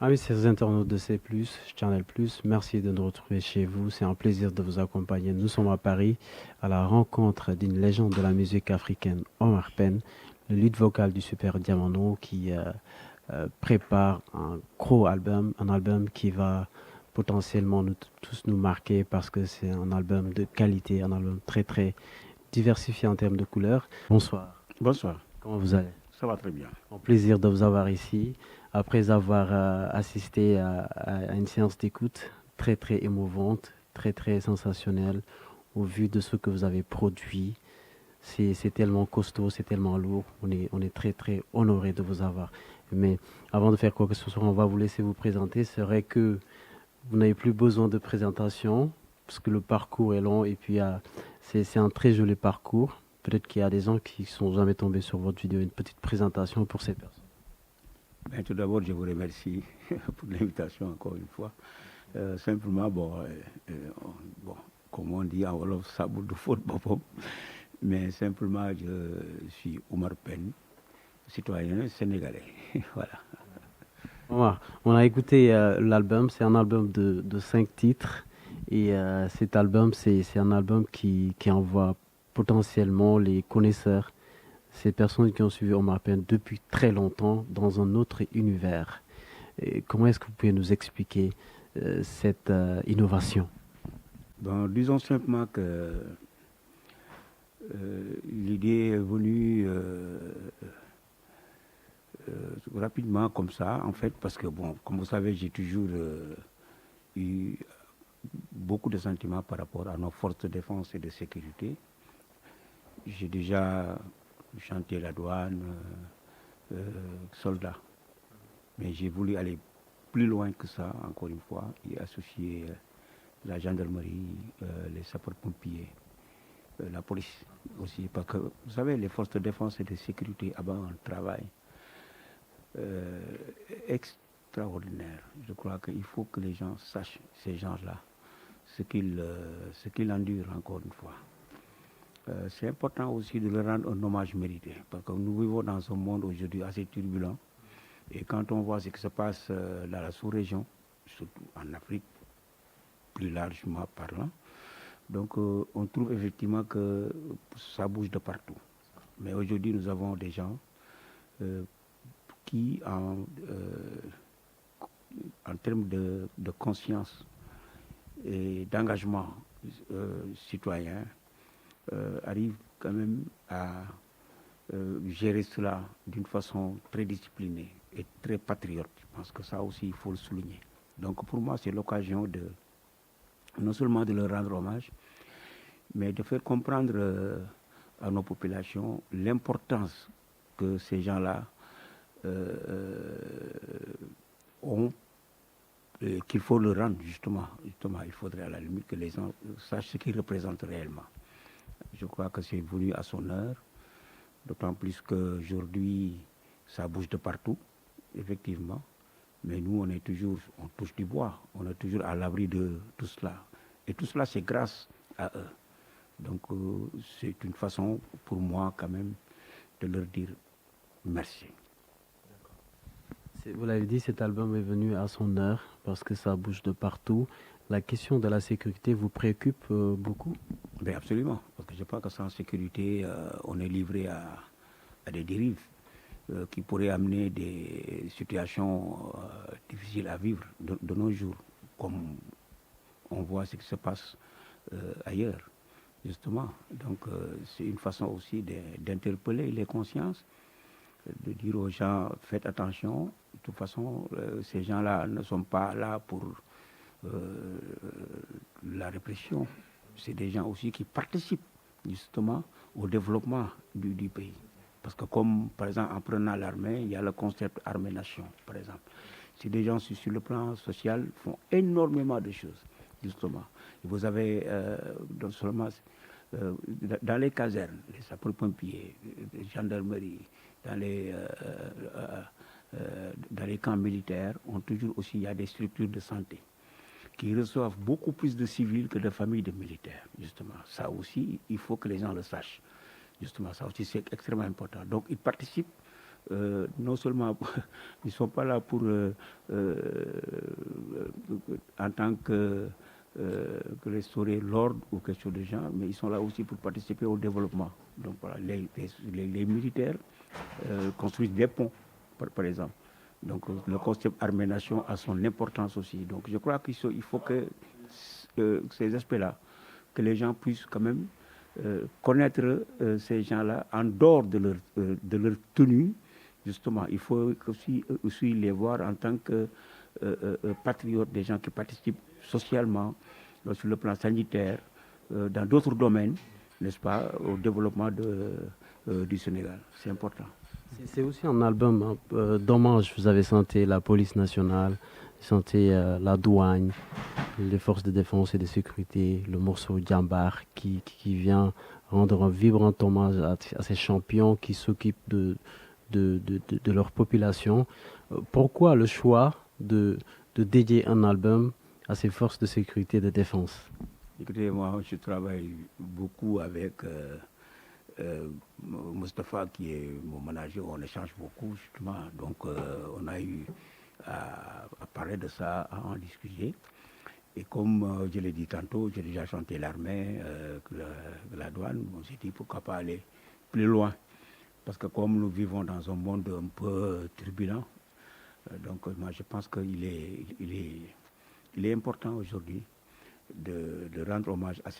Amis chers internautes de C+, Channel Plus, merci de nous retrouver chez vous. C'est un plaisir de vous accompagner. Nous sommes à Paris, à la rencontre d'une légende de la musique africaine, Omar Pène, le lead vocal du Super Diamondo, qui prépare un gros album, un album qui va potentiellement tous nous marquer parce que c'est un album de qualité, un album très très diversifié en termes de couleurs. Bonsoir, Bonsoir, comment vous allez? ça va très bien. Un plaisir de vous avoir ici. Après avoir assisté à une séance d'écoute très très émouvante, très très sensationnelle, au vu de ce que vous avez produit, c'est tellement costaud, c'est tellement lourd. On est très très honoré de vous avoir. Mais avant de faire quoi que ce soit, on va vous laisser vous présenter. C'est vrai que vous n'avez plus besoin de présentation parce que le parcours est long et puis c'est un très joli parcours. Peut-être qu'il y a des gens qui sont jamais tombés sur votre vidéo. Une petite présentation pour ces personnes. Ben, tout d'abord, je vous remercie pour l'invitation encore une fois. Simplement, bon, comme on dit en Wolof, sabou de faute, mais simplement, je suis Omar Pène, citoyen sénégalais. Voilà. On a écouté l'album, c'est un album de 5 titres et cet album, c'est un album qui envoie potentiellement les connaisseurs, ces personnes qui ont suivi Omar Pène depuis très longtemps dans un autre univers. Et comment est-ce que vous pouvez nous expliquer cette innovation? Bon, disons simplement que l'idée est venue rapidement comme ça, en fait, parce que, bon, comme vous savez, j'ai toujours eu beaucoup de sentiments par rapport à nos forces de défense et de sécurité. J'ai déjà chanté la douane, soldat. Mais j'ai voulu aller plus loin que ça, encore une fois, et associer la gendarmerie, les sapeurs-pompiers, la police aussi. Parce que, vous savez, les forces de défense et de sécurité ont un travail euh, extraordinaire. Je crois qu'il faut que les gens sachent, ces gens-là, ce qu'ils endurent, encore une fois. C'est important aussi de leur rendre un hommage mérité, parce que nous vivons dans un monde aujourd'hui assez turbulent. Et quand on voit ce qui se passe dans la sous-région, surtout en Afrique, plus largement parlant, donc on trouve effectivement que ça bouge de partout. Mais aujourd'hui, nous avons des gens euh, qui, en termes de conscience et d'engagement citoyen, arrivent quand même à gérer cela d'une façon très disciplinée et très patriote. Je pense que ça aussi, il faut le souligner. Donc pour moi, c'est l'occasion de non seulement de leur rendre hommage, mais de faire comprendre à nos populations l'importance que ces gens-là ont et qu'il faut le rendre justement. Il faudrait à la limite que les gens sachent ce qu'ils représentent réellement. Je crois que c'est venu à son heure. D'autant plus qu'aujourd'hui, ça bouge de partout, effectivement. Mais nous, on touche du bois, on est toujours à l'abri de tout cela. Et tout cela, c'est grâce à eux. Donc, c'est une façon pour moi, quand même, de leur dire merci. Vous l'avez dit, cet album est venu à son heure parce que ça bouge de partout. La question de la sécurité vous préoccupe beaucoup? Ben absolument, parce que je pense que sans sécurité, on est livré à des dérives qui pourraient amener des situations difficiles à vivre de nos jours, comme on voit ce qui se passe ailleurs, justement. Donc, c'est une façon aussi d'interpeller les consciences, de dire aux gens, faites attention. De toute façon, ces gens-là ne sont pas là pour la répression. C'est des gens aussi qui participent justement au développement du pays. Parce que comme, par exemple, en prenant l'armée, il y a le concept armée-nation, par exemple. C'est des gens sur le plan social font énormément de choses, justement. Et vous avez, non seulement dans les casernes, les sapeurs-pompiers, les gendarmeries, dans les camps militaires, il y a des structures de santé qui reçoivent beaucoup plus de civils que de familles de militaires, justement. Ça aussi, il faut que les gens le sachent. Justement, ça aussi, c'est extrêmement important. Donc, ils participent non seulement ils ne sont pas là pour en tant que restaurer l'ordre ou quelque chose de genre, mais ils sont là aussi pour participer au développement. Donc voilà, les militaires construisent des ponts, par exemple. Donc le concept armée-nation a son importance aussi. Donc je crois qu'il faut que ces aspects-là, que les gens puissent quand même connaître ces gens-là en dehors de leur tenue. Justement, il faut aussi les voir en tant que patriotes, des gens qui participent socialement, sur le plan sanitaire, dans d'autres domaines, n'est-ce pas, au développement du Sénégal. C'est important. C'est aussi un album d'hommage. Vous avez chanté la police nationale, chanté la douane, les forces de défense et de sécurité, le morceau Djambar qui vient rendre un vibrant hommage à ces champions qui s'occupent de leur population. Pourquoi le choix de dédier un album à ces forces de sécurité et de défense? Écoutez, moi, je travaille beaucoup avec Mustapha, qui est mon manager. On échange beaucoup, justement. Donc, on a eu à parler de ça, à en discuter. Et comme je l'ai dit tantôt, j'ai déjà chanté l'armée, la douane. On s'est dit pourquoi pas aller plus loin. Parce que comme nous vivons dans un monde un peu turbulent, donc moi je pense qu'il est important aujourd'hui de rendre hommage à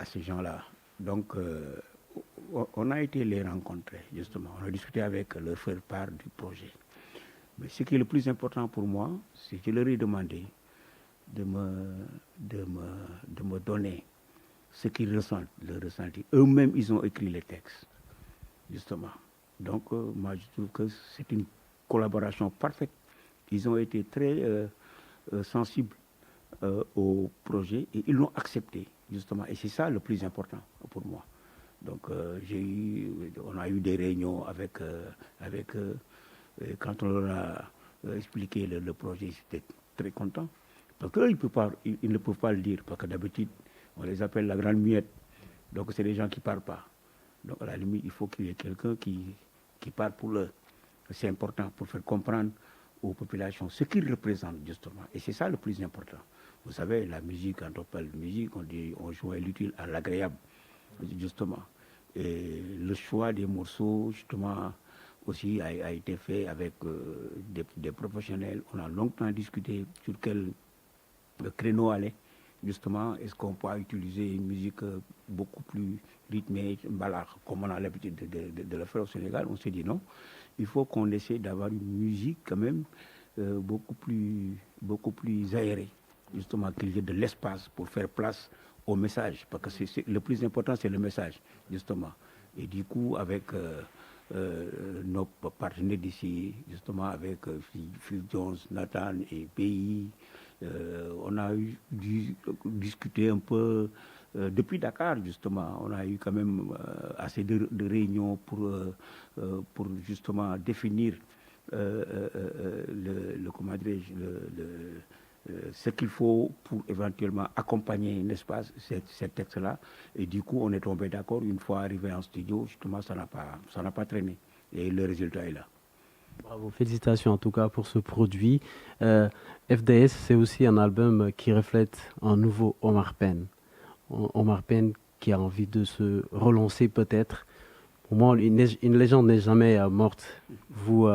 ces gens-là. Donc on a été les rencontrer, justement. On a discuté avec leur faire part du projet. Mais ce qui est le plus important pour moi, c'est que je leur ai demandé de me donner ce qu'ils ressentent, le ressenti. Eux-mêmes, ils ont écrit les textes, justement. Donc, moi, je trouve que c'est une collaboration parfaite. Ils ont été très sensibles au projet et ils l'ont accepté, justement. Et c'est ça le plus important pour moi. Donc, on a eu des réunions avec eux. Et quand on leur a expliqué le projet, ils étaient très contents. Parce qu'eux, ils ne peuvent pas le dire. Parce que d'habitude, on les appelle la grande muette. Donc, c'est des gens qui ne parlent pas. Donc, à la limite, il faut qu'il y ait quelqu'un qui parle pour eux. C'est important pour faire comprendre aux populations ce qu'ils représentent, justement. Et c'est ça le plus important. Vous savez, la musique, quand on parle de musique, on joint l'utile à l'agréable, justement. Et le choix des morceaux, justement, aussi a été fait avec des professionnels. On a longtemps discuté sur quel créneau aller. Justement, est-ce qu'on peut utiliser une musique beaucoup plus rythmée, balard, comme on a l'habitude de le faire au Sénégal? On s'est dit non. Il faut qu'on essaie d'avoir une musique quand même beaucoup plus aérée. Justement, qu'il y ait de l'espace pour faire place au message. Parce que le plus important, c'est le message, justement. Et du coup, avec nos partenaires d'ici, justement, avec Phil Jones, Nathan et pays, on a dû discuter un peu depuis Dakar, justement. On a eu quand même assez de réunions pour justement définir ce qu'il faut pour éventuellement accompagner, n'est-ce pas, ces textes-là. Et du coup, on est tombé d'accord. Une fois arrivé en studio, justement, ça n'a pas traîné. Et le résultat est là. Bravo, félicitations en tout cas pour ce produit. FDS, c'est aussi un album qui reflète un nouveau Omar Pène. Omar Pène qui a envie de se relancer peut-être. Pour moi, une légende n'est jamais morte. Vous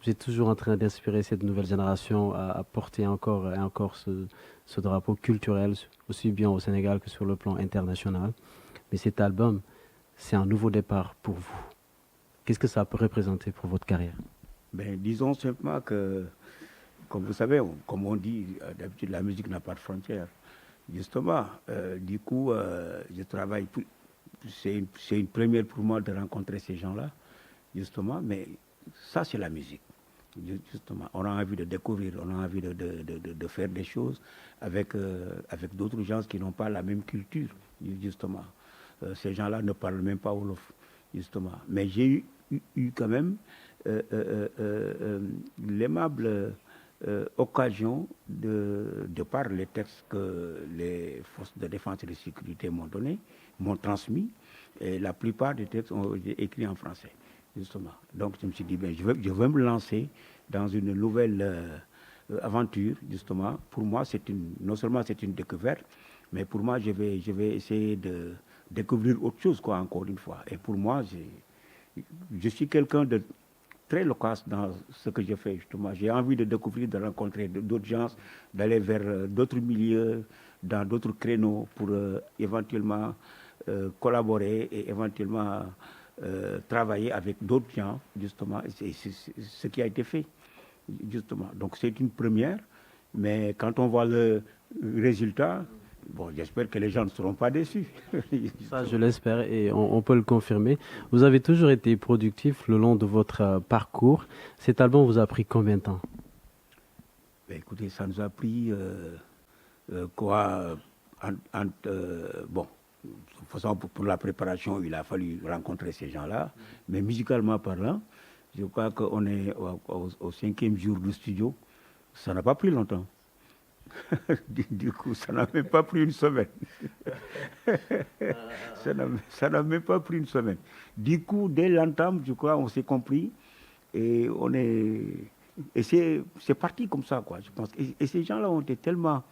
êtes toujours en train d'inspirer cette nouvelle génération à porter encore et encore ce drapeau culturel, aussi bien au Sénégal que sur le plan international. Mais cet album, c'est un nouveau départ pour vous. Qu'est-ce que ça peut représenter pour votre carrière? Ben, disons simplement que, comme vous savez, comme on dit, d'habitude, la musique n'a pas de frontières. Justement, du coup, je travaille. C'est une première pour moi de rencontrer ces gens-là, justement, mais ça, c'est la musique. Justement, on a envie de découvrir, on a envie de faire des choses avec d'autres gens qui n'ont pas la même culture, justement. Ces gens-là ne parlent même pas Wolof, justement. Mais j'ai eu quand même l'aimable occasion de par les textes que les forces de défense et de sécurité m'ont donné, m'ont transmis, et la plupart des textes ont été écrits en français. justement. Donc je me suis dit, ben, je vais me lancer dans une nouvelle aventure, justement. Pour moi, non seulement c'est une découverte, mais pour moi, je vais essayer de découvrir autre chose, quoi, encore une fois. Et pour moi, je suis quelqu'un de très loquace dans ce que je fais, justement. J'ai envie de découvrir, de rencontrer d'autres gens, d'aller vers d'autres milieux, dans d'autres créneaux pour éventuellement collaborer et éventuellement travailler avec d'autres gens, justement. C'est ce qui a été fait, justement. Donc c'est une première, mais quand on voit le résultat, bon, j'espère que les gens ne seront pas déçus. Ça, je l'espère et on peut le confirmer. Vous avez toujours été productif le long de votre parcours. Cet album vous a pris combien de temps? Ben, écoutez, ça nous a pris quoi bon, de toute façon, pour la préparation, il a fallu rencontrer ces gens-là. Mais musicalement parlant, je crois qu'on est au 5e jour du studio. Ça n'a pas pris longtemps. Du coup, ça n'a même pas pris une semaine. Ça n'a même pas pris une semaine. Du coup, dès l'entame, je crois, on s'est compris et et c'est parti comme ça, quoi, je pense. Et ces gens-là ont été tellement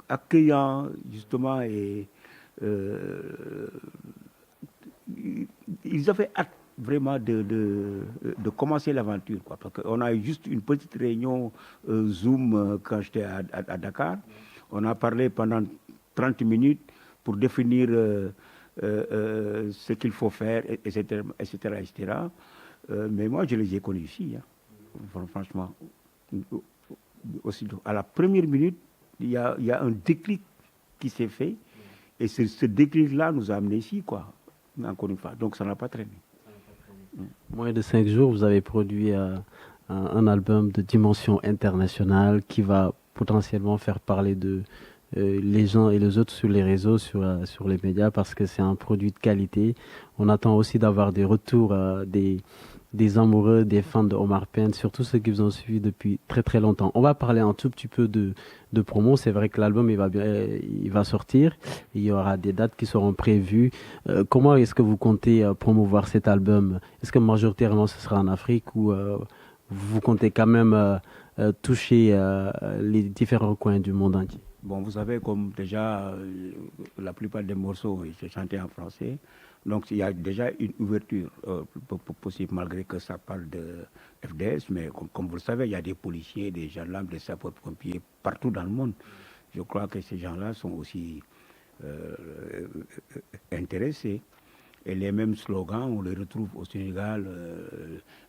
accueillants, justement, et euh, ils avaient hâte vraiment de commencer l'aventure, quoi, parce qu'on a eu juste une petite réunion Zoom quand j'étais à Dakar. On a parlé pendant 30 minutes pour définir ce qu'il faut faire, etc., etc., etc. Mais moi, je les ai connus ici, hein. Franchement. Aussitôt, à la première minute, il y a un déclic qui s'est fait, et ce déclic-là nous a amenés ici, quoi, encore une fois. Donc ça n'a pas traîné. Moins de 5 jours, vous avez produit un album de dimension internationale qui va potentiellement faire parler de les uns et les autres sur les réseaux, sur les médias, parce que c'est un produit de qualité. On attend aussi d'avoir des retours des amoureux, des fans de Omar Pène, surtout ceux qui vous ont suivi depuis très très longtemps. On va parler un tout petit peu de promo. C'est vrai que l'album il va sortir. Il y aura des dates qui seront prévues. Comment est-ce que vous comptez promouvoir cet album? Est-ce que majoritairement ce sera en Afrique ou vous comptez quand même toucher les différents coins du monde entier? Bon, vous savez, comme déjà la plupart des morceaux, ils sont chantés en français, donc il y a déjà une ouverture possible, malgré que ça parle de FDS, mais comme vous le savez, il y a des policiers, des gendarmes, des sapeurs-pompiers partout dans le monde. Je crois que ces gens-là sont aussi euh, intéressés. Et les mêmes slogans, on les retrouve au Sénégal,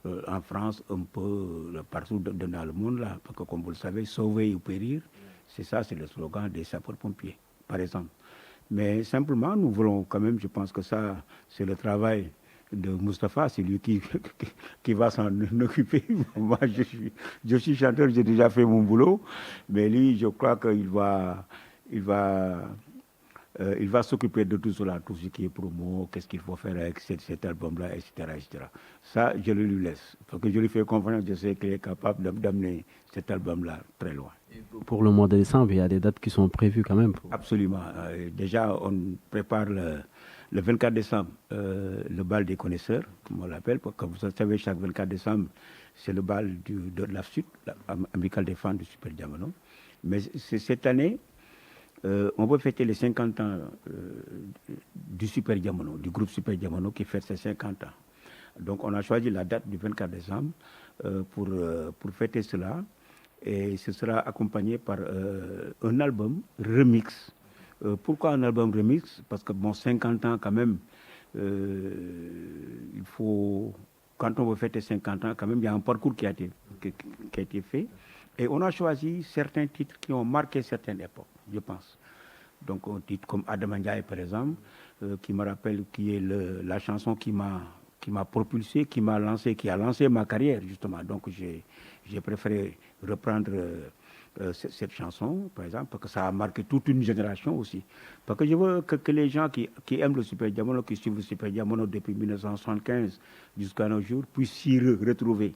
en France, un peu partout dans le monde, là. Parce que comme vous le savez, sauver ou périr, c'est ça, c'est le slogan des sapeurs-pompiers, par exemple. Mais simplement, nous voulons quand même, je pense que ça, c'est le travail de Mustapha, c'est lui qui va s'en occuper. Moi, je suis chanteur, j'ai déjà fait mon boulot, mais lui, je crois il va, il va s'occuper de tout cela, tout ce qui est promo, qu'est-ce qu'il faut faire avec cet album-là, etc., etc. Ça, je le lui laisse. Parce que je lui fais confiance, je sais qu'il est capable d'amener cet album-là très loin. Pour le mois de décembre, il y a des dates qui sont prévues quand même. Absolument. Déjà, on prépare le 24 décembre le bal des connaisseurs, comme on l'appelle. Comme vous savez, chaque 24 décembre, c'est le bal de la suite, l'amicale des fans du Super Diamono. Mais cette année, on va fêter les 50 ans du Super Diamono, du groupe Super Diamono qui fête ses 50 ans. Donc on a choisi la date du 24 décembre pour fêter cela. Et ce sera accompagné par un album remix. Pourquoi un album remix? Parce que bon, 50 ans quand même, il faut, quand on veut fêter 50 ans, quand même, il y a un parcours qui a été fait. Et on a choisi certains titres qui ont marqué certaines époques, je pense. Donc un titre comme Adam Ndiaye, par exemple, qui me rappelle, qui est la chanson qui m'a propulsé, qui m'a lancé, qui a lancé ma carrière, justement. Donc j'ai préféré reprendre cette chanson, par exemple, parce que ça a marqué toute une génération aussi. Parce que je veux que les gens qui aiment le Super Diamono, qui suivent le Super Diamono depuis 1975 jusqu'à nos jours, puissent s'y retrouver.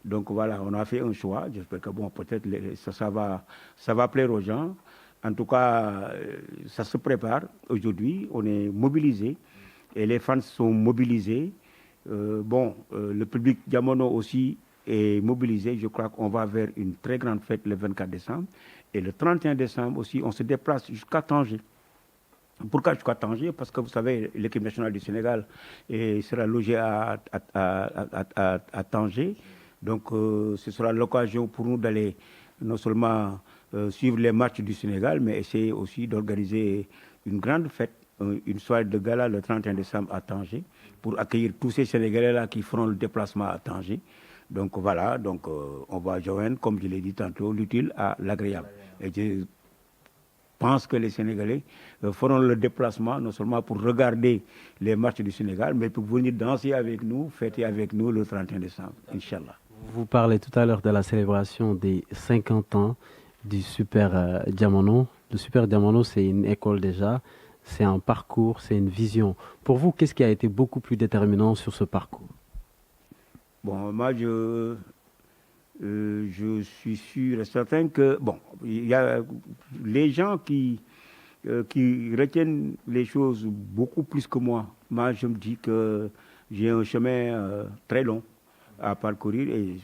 Donc voilà, on a fait un choix. J'espère que bon, peut-être ça va plaire aux gens. En tout cas, ça se prépare aujourd'hui. On est mobilisé et les fans sont mobilisés. Le public Diamono aussi est mobilisé. Je crois qu'on va vers une très grande fête le 24 décembre. Et le 31 décembre aussi, on se déplace jusqu'à Tanger. Pourquoi jusqu'à Tanger? Parce que vous savez, l'équipe nationale du Sénégal sera logée à Tanger. Donc, ce sera l'occasion pour nous d'aller non seulement suivre les matchs du Sénégal, mais essayer aussi d'organiser une grande fête, une soirée de gala le 31 décembre à Tanger, pour accueillir tous ces Sénégalais-là qui feront le déplacement à Tanger. Donc voilà, on va joindre, comme je l'ai dit tantôt, l'utile à l'agréable. Et je pense que les Sénégalais feront le déplacement, non seulement pour regarder les matchs du Sénégal, mais pour venir danser avec nous, fêter avec nous le 31 décembre, Inch'Allah. Vous parlez tout à l'heure de la célébration des 50 ans du Super Diamono. Le Super Diamono, c'est une école déjà, c'est un parcours, c'est une vision. Pour vous, qu'est-ce qui a été beaucoup plus déterminant sur ce parcours? Bon, moi, je suis sûr et certain que, il y a les gens qui retiennent les choses beaucoup plus que moi. Moi, je me dis que j'ai un chemin très long à parcourir et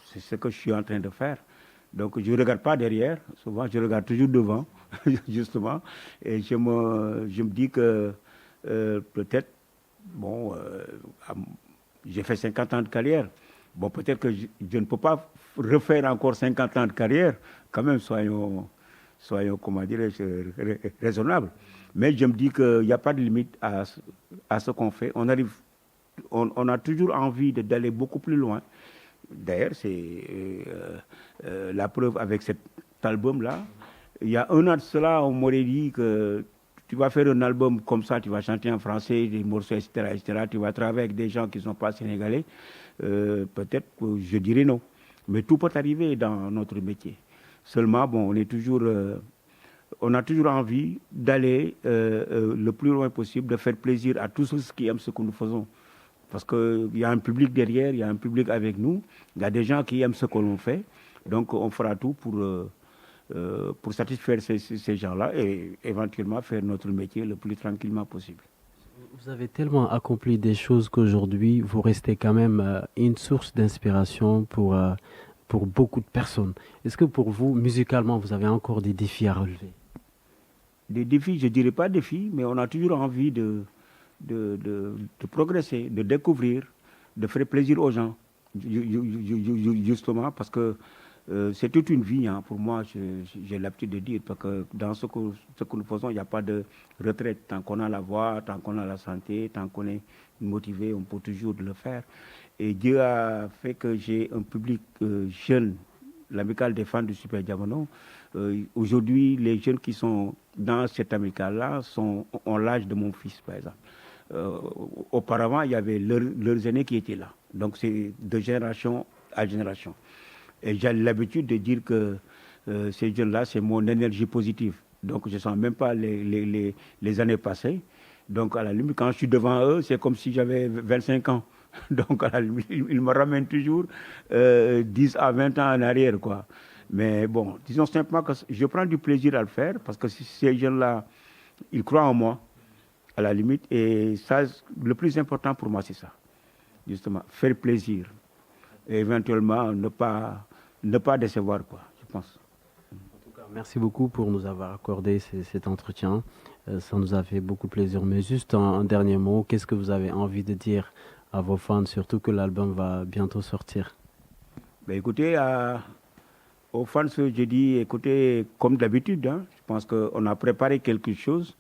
c'est ce que je suis en train de faire. Donc, je ne regarde pas derrière, souvent, je regarde toujours devant, justement, et je me dis que peut-être, j'ai fait 50 ans de carrière. Bon, peut-être que je ne peux pas refaire encore 50 ans de carrière. Quand même, soyons comment dirais-je, raisonnables. Mais je me dis qu'il n'y a pas de limite à ce qu'on fait. On a toujours envie d'aller beaucoup plus loin. D'ailleurs, c'est la preuve avec cet album-là. Il y a un an de cela, on m'aurait dit que tu vas faire un album comme ça, tu vas chanter en français, des morceaux, etc., etc. Tu vas travailler avec des gens qui ne sont pas sénégalais. Peut-être que je dirais non. Mais tout peut arriver dans notre métier. Seulement, on a toujours envie d'aller le plus loin possible, de faire plaisir à tous ceux qui aiment ce que nous faisons. Parce qu'il y a un public derrière, il y a un public avec nous, il y a des gens qui aiment ce que l'on fait. Donc, on fera tout pour satisfaire ces gens-là et éventuellement faire notre métier le plus tranquillement possible. Vous avez tellement accompli des choses qu'aujourd'hui, vous restez quand même une source d'inspiration pour beaucoup de personnes. Est-ce que pour vous, musicalement, vous avez encore des défis à relever? Des défis, je ne dirais pas défis, mais on a toujours envie de progresser, de découvrir, de faire plaisir aux gens, justement, parce que c'est toute une vie, hein, pour moi, j'ai l'habitude de dire, parce que dans ce que nous faisons, il n'y a pas de retraite. Tant qu'on a la voix, tant qu'on a la santé, tant qu'on est motivé, on peut toujours le faire. Et Dieu a fait que j'ai un public jeune, l'amicale des fans du Super Diamono. Aujourd'hui, les jeunes qui sont dans cette amicale-là ont l'âge de mon fils, par exemple. Auparavant, il y avait leurs aînés qui étaient là. Donc, c'est de génération à génération. Et j'ai l'habitude de dire que ces jeunes-là, c'est mon énergie positive. Donc, je ne sens même pas les années passées. Donc, à la limite, quand je suis devant eux, c'est comme si j'avais 25 ans. Donc, à la limite, ils me ramènent toujours 10 à 20 ans en arrière, quoi. Mais bon, disons simplement que je prends du plaisir à le faire parce que ces jeunes-là, ils croient en moi, à la limite. Et ça, le plus important pour moi, c'est ça. Justement, faire plaisir. Et éventuellement, ne pas décevoir, quoi, je pense. En tout cas, merci beaucoup pour nous avoir accordé cet entretien. Ça nous a fait beaucoup plaisir. Mais juste un dernier mot, qu'est-ce que vous avez envie de dire à vos fans, surtout que l'album va bientôt sortir? Ben écoutez, aux fans, je dis, écoutez, comme d'habitude, hein, je pense qu'on a préparé quelque chose.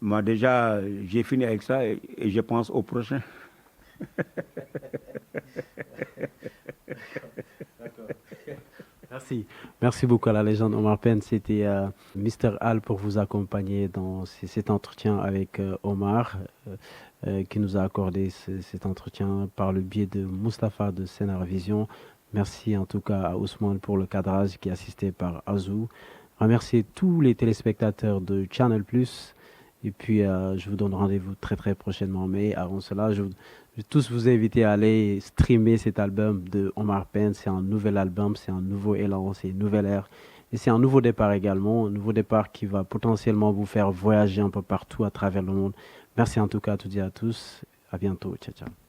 Moi, déjà, j'ai fini avec ça et je pense au prochain. Merci beaucoup à la légende Omar Pène. C'était Mr. Al pour vous accompagner dans cet entretien avec Omar, qui nous a accordé cet entretien par le biais de Mustapha de Scénar Vision. Merci en tout cas à Ousmane pour le cadrage qui est assisté par Azou. Remercier tous les téléspectateurs de Channel Plus. Et puis, je vous donne rendez-vous très très prochainement. Mais avant cela, je vais tous vous inviter à aller streamer cet album de Omar Pène. C'est un nouvel album, c'est un nouveau élan, c'est une nouvelle ère. Et c'est un nouveau départ également, un nouveau départ qui va potentiellement vous faire voyager un peu partout à travers le monde. Merci en tout cas à toutes et à tous. À bientôt. Ciao, ciao.